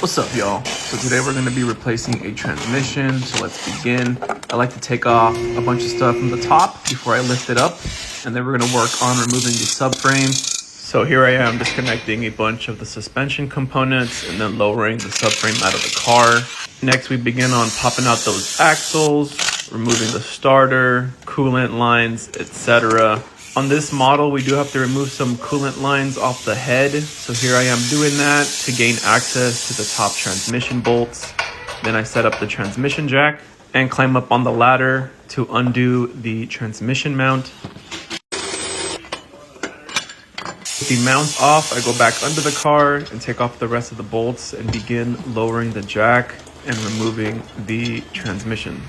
What's up, y'all? So today we're going to be replacing a transmission, so let's begin. I like to take off a bunch of stuff from the top before I lift it up, and then we're going to work on removing the subframe. So here I am disconnecting a bunch of the suspension components and then lowering the subframe out of the car. Next we begin on popping out those axles, removing the starter, coolant lines, etc. On this model, we do have to remove some coolant lines off the head. So here I am doing that to gain access to the top transmission bolts. Then I set up the transmission jack and climb up on the ladder to undo the transmission mount. With the mount off, I go back under the car and take off the rest of the bolts and begin lowering the jack and removing the transmission.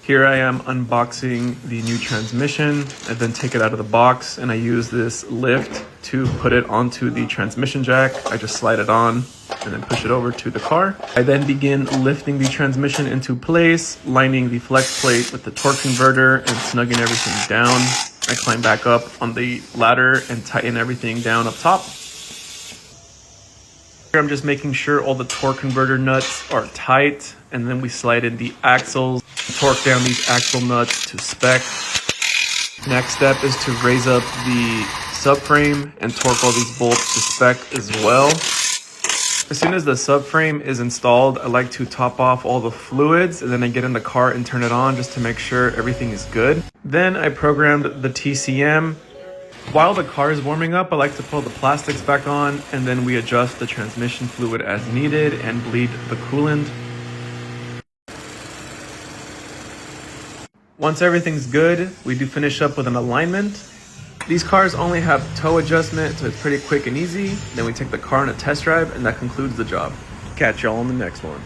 Here I am unboxing the new transmission. I then take it out of the box and I use this lift to put it onto the transmission jack. I just slide it on and then push it over to the car. I then begin lifting the transmission into place, lining the flex plate with the torque converter and snugging everything down. I climb back up on the ladder and tighten everything down up top. Here I'm just making sure all the torque converter nuts are tight, and then we slide in the axles, torque down these axle nuts to spec. Next step is to raise up the subframe and torque all these bolts to spec as well. As soon as the subframe is installed, I like to top off all the fluids, and then I get in the car and turn it on just to make sure everything is good. Then I programmed the TCM. While the car is warming up, I like to pull the plastics back on, and then we adjust the transmission fluid as needed and bleed the coolant. Once everything's good, we do finish up with an alignment. These cars only have toe adjustment, so it's pretty quick and easy. Then we take the car on a test drive, and that concludes the job. Catch y'all on the next one.